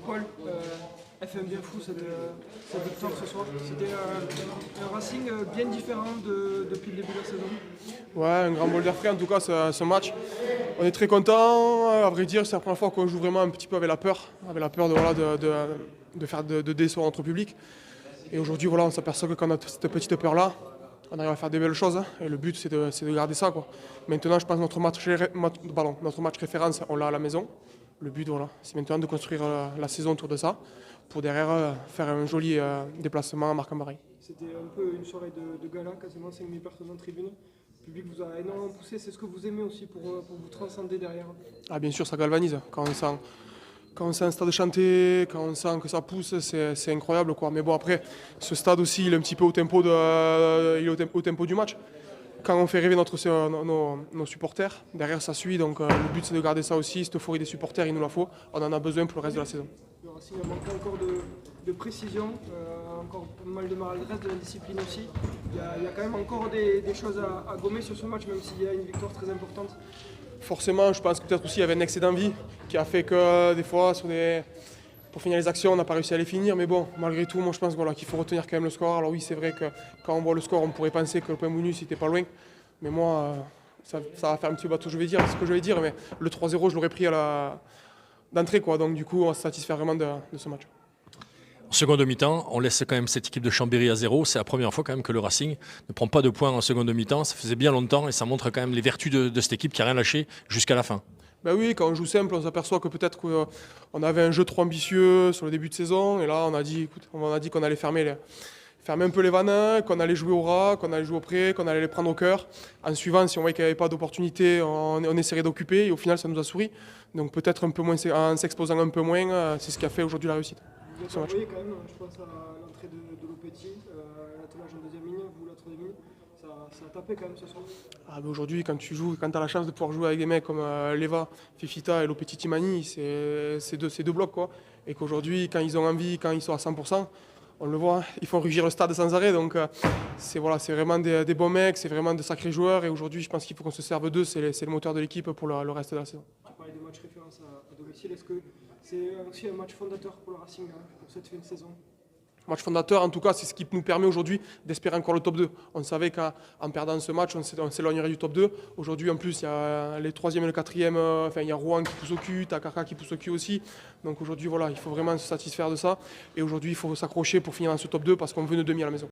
Paul, elle fait un bien fou cette victoire ce soir. C'était un Racing bien différent depuis le début de la saison. Ouais, un grand bol d'air frais en tout cas ce match. On est très content. À vrai dire, c'est la première fois qu'on joue vraiment un petit peu avec la peur de, voilà, de faire de décevoir notre public. Et aujourd'hui, voilà, on s'aperçoit que quand on a cette petite peur-là, on arrive à faire des belles choses. Hein. Et le but, c'est de garder ça, quoi. Maintenant, je pense que notre match référence, on l'a à la maison. Le but, voilà, c'est maintenant de construire la saison autour de ça, pour derrière faire un joli déplacement à Marc-en-Barry. C'était un peu une soirée de gala, quasiment 5000 personnes en tribune. Le public vous a énormément poussé. C'est ce que vous aimez aussi pour vous transcender derrière. Ah, bien sûr, ça galvanise. Quand on sent un stade chanter, quand on sent que ça pousse, c'est incroyable, quoi. Mais bon, après, ce stade aussi, il est un petit peu au tempo, au tempo du match. Quand on fait rêver nos supporters, derrière ça suit. Donc le but, c'est de garder ça aussi. Cette euphorie des supporters, il nous la faut. On en a besoin pour le reste de la saison. Le Racing a manqué encore de précision, encore pas mal de maladresse, de l'indiscipline aussi. Il y a quand même encore des choses à gommer sur ce match, même s'il y a une victoire très importante. Forcément, je pense que peut-être aussi il y avait un excès d'envie qui a fait que des fois, pour finir les actions, on n'a pas réussi à les finir. Mais bon, malgré tout, moi je pense qu'il faut retenir quand même le score. Alors oui, c'est vrai que quand on voit le score, on pourrait penser que le point bonus n'était pas loin. Mais moi, ça va faire un petit bateau, ce que je vais dire. Mais le 3-0, je l'aurais pris d'entrée, quoi. Donc du coup, on se satisfait vraiment de ce match. En seconde mi-temps, on laisse quand même cette équipe de Chambéry à 0. C'est la première fois quand même que le Racing ne prend pas de points en seconde mi-temps. Ça faisait bien longtemps et ça montre quand même les vertus de cette équipe qui n'a rien lâché jusqu'à la fin. Ben oui, quand on joue simple, on s'aperçoit que peut-être qu'on avait un jeu trop ambitieux sur le début de saison. Et là, on a dit qu'on allait fermer un peu les vannes, qu'on allait jouer au ras, qu'on allait jouer au pré, qu'on allait les prendre au cœur. En suivant, si on voyait qu'il n'y avait pas d'opportunité, on essaierait d'occuper. Et au final, ça nous a souri. Donc peut-être un peu moins, en s'exposant un peu moins, c'est ce qui a fait aujourd'hui la réussite. Vous avez envoyé quand même, je pense à l'entrée de Lopetegui, l'attelage en deuxième ligne, vous la troisième ligne. Ça a tapé quand même ce soir. Ah, ben aujourd'hui, quand tu as la chance de pouvoir jouer avec des mecs comme Leva, Fifita et Lopetegui Mani, c'est deux blocs, quoi. Et qu'aujourd'hui, quand ils ont envie, quand ils sont à 100%, on le voit, ils font rugir le stade sans arrêt. Donc c'est vraiment des bons mecs, c'est vraiment de sacrés joueurs. Et aujourd'hui, je pense qu'il faut qu'on se serve d'eux, c'est le moteur de l'équipe pour le reste de la saison. Tu parlais des matchs références à domicile. Est-ce que c'est aussi un match fondateur pour le Racing pour cette fin de saison? Match fondateur, en tout cas, c'est ce qui nous permet aujourd'hui d'espérer encore le top 2. On savait qu'en perdant ce match, on s'éloignerait du top 2. Aujourd'hui, en plus, il y a les 3e et le 4e. Il y a Rouen qui pousse au cul, Takaka qui pousse au cul aussi. Donc aujourd'hui, voilà, il faut vraiment se satisfaire de ça. Et aujourd'hui, il faut s'accrocher pour finir dans ce top 2 parce qu'on veut une demi à la maison.